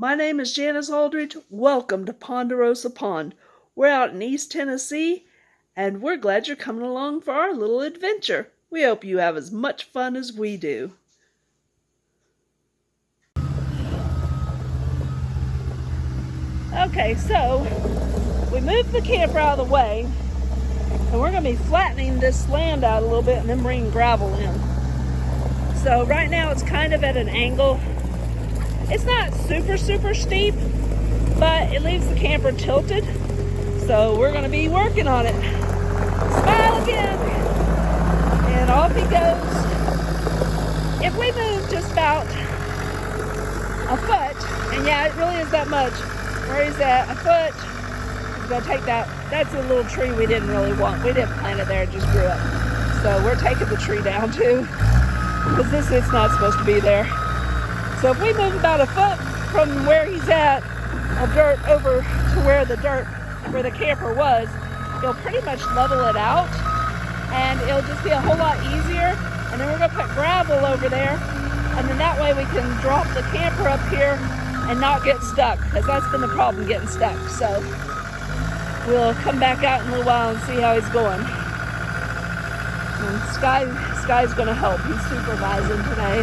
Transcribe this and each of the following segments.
My name is Janice Aldridge. Welcome to Ponderosa Pond. We're out in East Tennessee, and we're glad you're coming along for our little adventure. We hope you have as much fun as we do. Okay, so we moved the camper out of the way, and we're going to be flattening this land out a little bit and then bringing gravel in. So right now it's kind of at an angle. It's not super steep, but it leaves the camper tilted. So we're going to be working on it. Smile again. And off he goes. If we move just about a foot, and yeah, it really is that much. Where he's at, a foot. He's going to take that. That's a little tree we didn't really want. We didn't plant it there, it just grew up. So we're taking the tree down too, because it's not supposed to be there. So if we move about a foot from where he's at, of dirt over to where the camper was, he'll pretty much level it out, and it'll just be a whole lot easier. And then we're going to put gravel over there, and then that way we can drop the camper up here and not get stuck, because that's been the problem, getting stuck. So we'll come back out in a little while and see how he's going. And Sky's going to help. He's supervising today.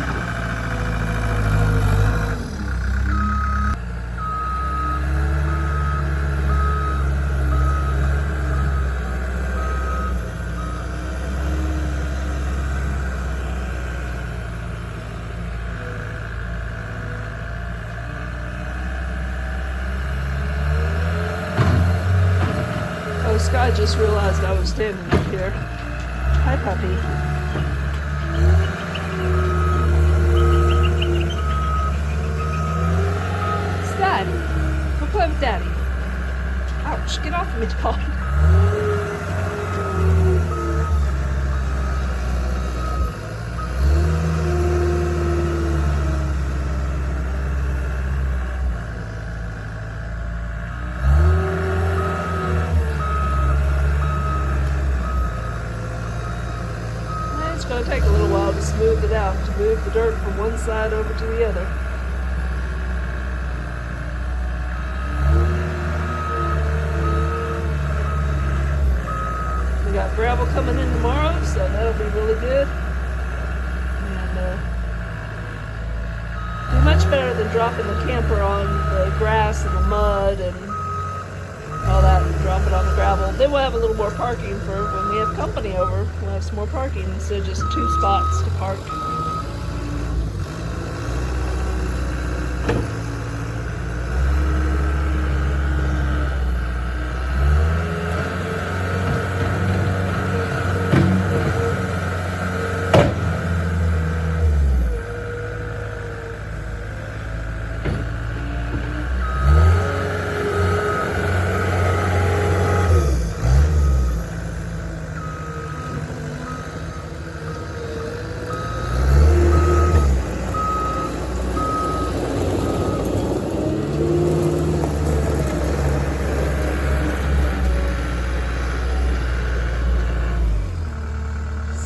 Sky just realized I was standing up here. Hi, puppy. Sky, go play with Daddy. Ouch, get off of me, dog. It's going to take a little while to smooth it out, to move the dirt from one side over to the other. We got gravel coming in tomorrow, so that'll be really good. And be much better than dropping the camper on the grass and the mud and all that, and drop it on the gravel. Then we'll have a little more parking for when we have company over. We'll have some more parking instead of just 2 spots to park.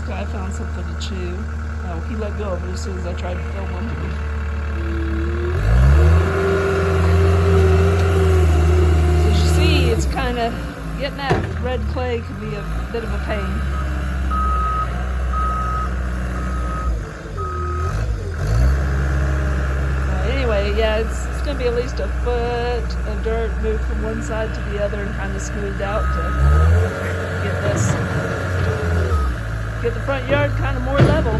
I found something to chew. Oh, he let go of it as soon as I tried to film him. So as you see, it's kind of, getting that red clay can be a bit of a pain. Anyway, yeah, it's going to be at least a foot of dirt moved from one side to the other and kind of smoothed out to get the front yard kind of more level.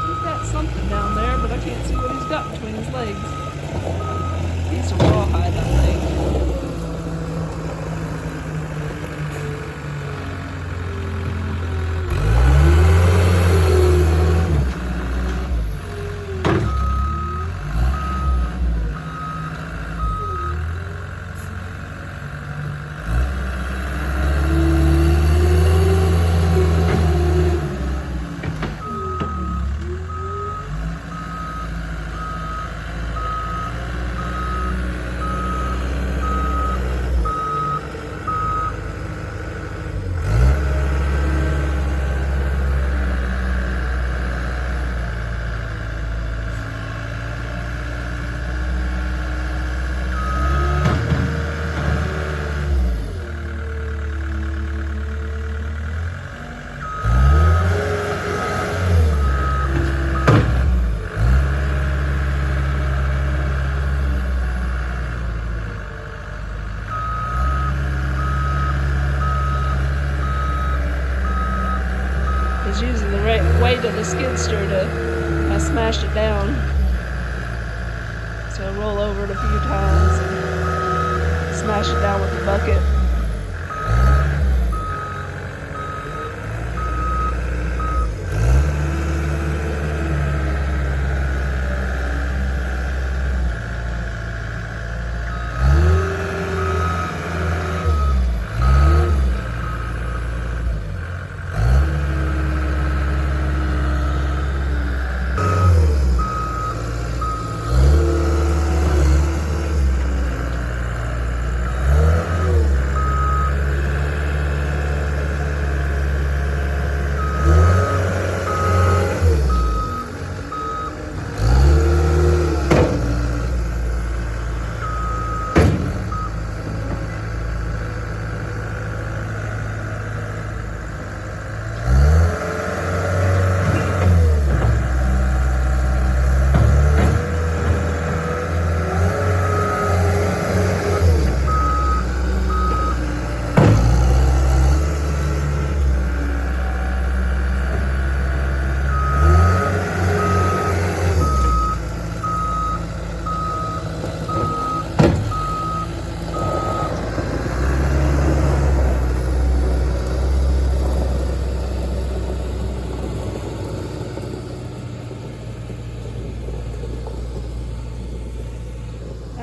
He's got something down there, but I can't see what he's got between his legs. Piece of rawhide, I think. speed of the skid steer to smash it down. So roll over it a few times and smash it down with the bucket.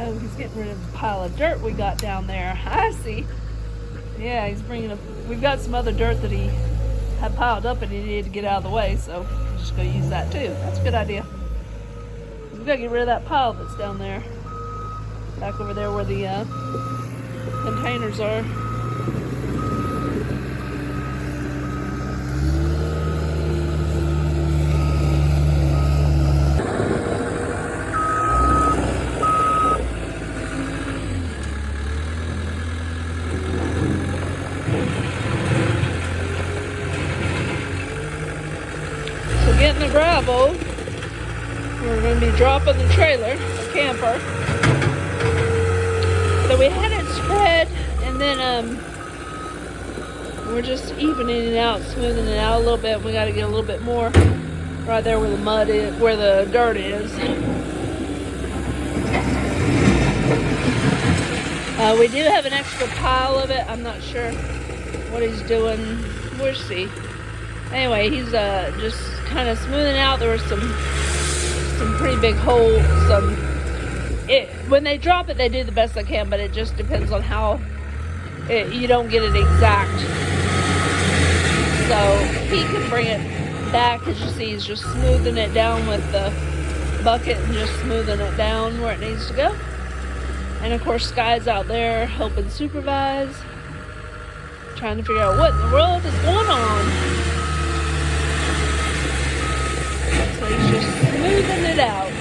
Oh, he's getting rid of the pile of dirt we got down there. I see. Yeah, he's bringing up. We've got some other dirt that he had piled up and he needed to get out of the way, so I'm just going to use that too. That's a good idea. We've got to get rid of that pile that's down there. Back over there where the containers are. Getting the gravel, we're going to be dropping the trailer, the camper. So we had it spread, and then we're just evening it out, smoothing it out a little bit. We got to get a little bit more right there where the mud is, where the dirt is. We do have an extra pile of it. I'm not sure what he's doing. We'll see. Anyway, he's just kind of smoothing out. There were some pretty big holes. When they drop it, they do the best they can, but it just depends on how you don't get it exact. So he can bring it back. As you see, he's just smoothing it down with the bucket and just smoothing it down where it needs to go. And of course, Sky's out there helping supervise, trying to figure out what in the world is going on. So he's just smoothing it out.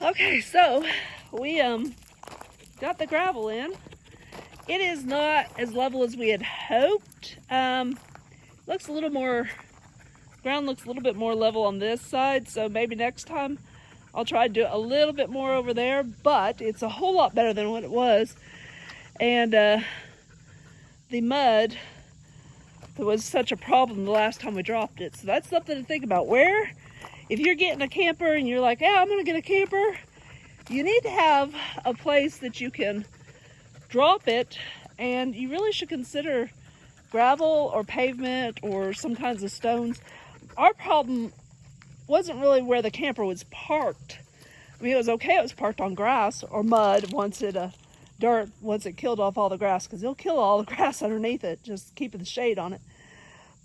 Okay, so we got the gravel in. It is not as level as we had hoped. Looks a little more, ground looks a little bit more level on this side, so maybe next time I'll try to do a little bit more over there, but it's a whole lot better than what it was. And the mud was such a problem the last time we dropped it. So that's something to think about. Where, if you're getting a camper and you're like, yeah, I'm gonna get a camper, you need to have a place that you can drop it, and you really should consider gravel or pavement or some kinds of stones. Our problem wasn't really where the camper was parked. I mean, it was okay, it was parked on grass or mud once it dirt once it killed off all the grass, because it'll kill all the grass underneath it, just keeping the shade on it.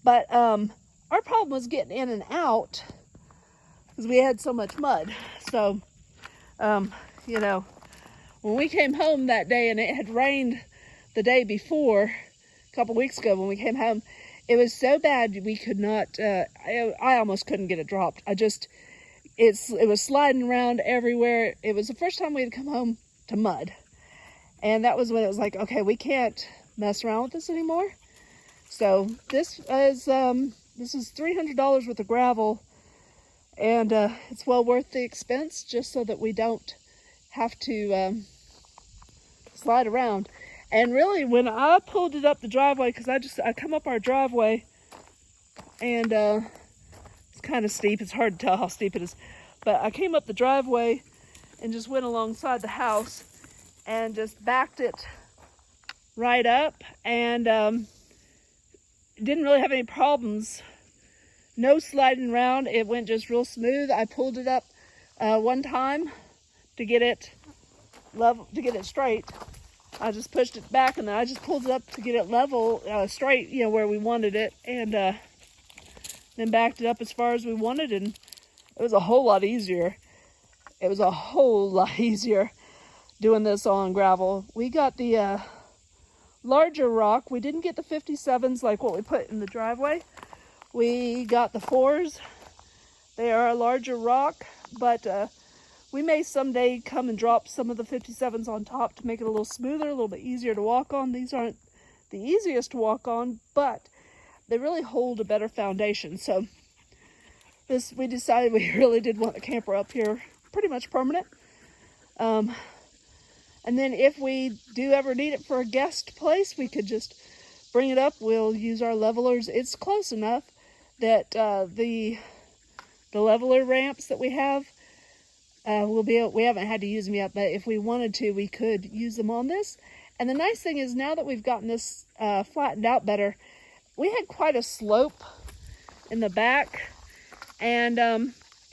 But our problem was getting in and out because we had so much mud. So you know, when we came home that day and it had rained the day before, a couple weeks ago when we came home, it was so bad we could not, I almost couldn't get it dropped. It was sliding around everywhere. It was the first time we had come home to mud. And that was when it was like, okay, we can't mess around with this anymore. So this is $300 worth of gravel, and it's well worth the expense, just so that we don't have to slide around. And really, when I pulled it up the driveway, because I come up our driveway, and it's kind of steep. It's hard to tell how steep it is. But I came up the driveway and just went alongside the house and just backed it right up, and didn't really have any problems. No sliding around. It went just real smooth. I pulled it up one time to get it level, to get it straight. I just pushed it back, and then I just pulled it up to get it level, straight, you know, where we wanted it, and then backed it up as far as we wanted, and it was a whole lot easier. It was a whole lot easier doing this on gravel. We got the larger rock. We didn't get the 57s like what we put in the driveway. We got the 4s. They are a larger rock, but we may someday come and drop some of the 57s on top to make it a little smoother, a little bit easier to walk on. These aren't the easiest to walk on, but they really hold a better foundation. So we decided we really did want the camper up here pretty much permanent. And then if we do ever need it for a guest place, we could just bring it up. We'll use our levelers. It's close enough that the leveler ramps that we have, we haven't had to use them yet, but if we wanted to, we could use them on this. And the nice thing is, now that we've gotten this flattened out better, we had quite a slope in the back, and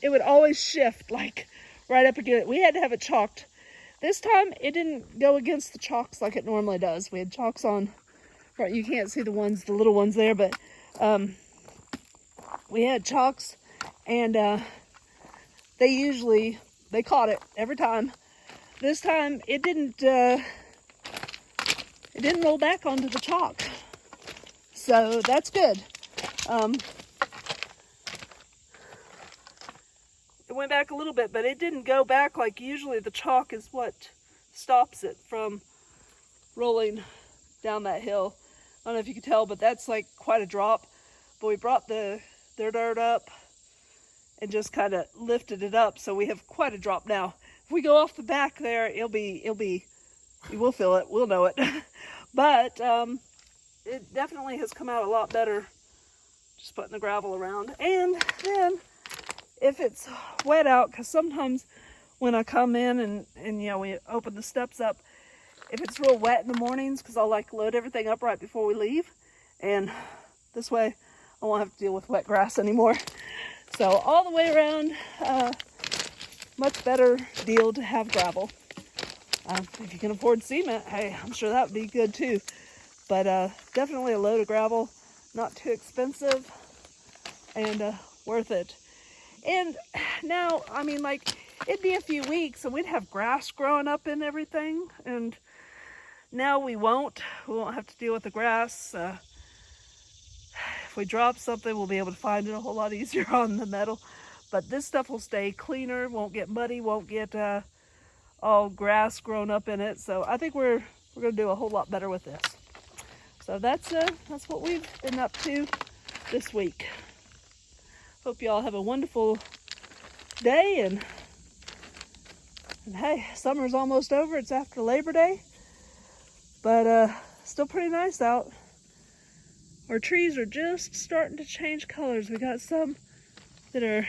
it would always shift like right up against it. We had to have it chalked. This time it didn't go against the chalks like it normally does. We had chalks on, right? You can't see the little ones there, but we had chalks, and they caught it every time. This time it didn't roll back onto the chalk, so that's good. It went back a little bit, but it didn't go back like usually the chalk is what stops it from rolling down that hill. I don't know if you can tell, but that's like quite a drop. But we brought their dirt up and just kind of lifted it up, so we have quite a drop now. If we go off the back there, you will feel it, we'll know it. But it definitely has come out a lot better just putting the gravel around. And then if it's wet out, because sometimes when I come in and you know, we open the steps up, if it's real wet in the mornings, because I'll like load everything up right before we leave, and this way I won't have to deal with wet grass anymore. So all the way around, much better deal to have gravel. If you can afford cement, hey, I'm sure that would be good too. But definitely a load of gravel, not too expensive, and worth it. And now, I mean, like, it'd be a few weeks and we'd have grass growing up and everything, and now we won't have to deal with the grass. If we drop something, we'll be able to find it a whole lot easier on the metal. But this stuff will stay cleaner, won't get muddy, won't get all grass grown up in it. So I think we're going to do a whole lot better with this. So that's what we've been up to this week. Hope you all have a wonderful day, and hey, summer's almost over. It's after Labor Day, but still pretty nice out. Our trees are just starting to change colors. We got some that are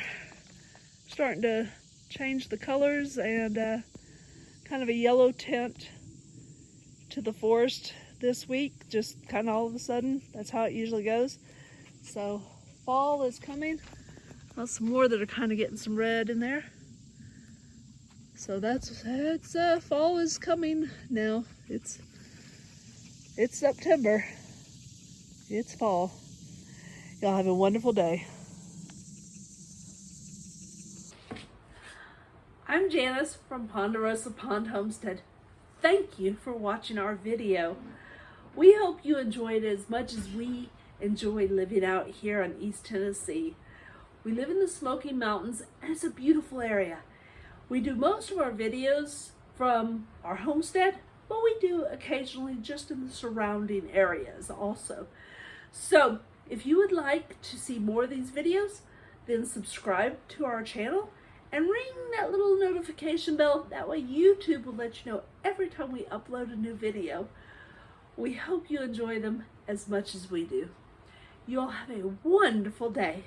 starting to change the colors, and kind of a yellow tint to the forest this week, just kind of all of a sudden. That's how it usually goes. So fall is coming. Well, some more that are kind of getting some red in there. So that's fall is coming now. It's September. It's fall. Y'all have a wonderful day. I'm Janice from Ponderosa Pond Homestead. Thank you for watching our video. We hope you enjoyed it as much as we enjoy living out here in East Tennessee. We live in the Smoky Mountains, and it's a beautiful area. We do most of our videos from our homestead, but we do occasionally just in the surrounding areas also. So if you would like to see more of these videos, then subscribe to our channel and ring that little notification bell. That way YouTube will let you know every time we upload a new video. We hope you enjoy them as much as we do. You all have a wonderful day.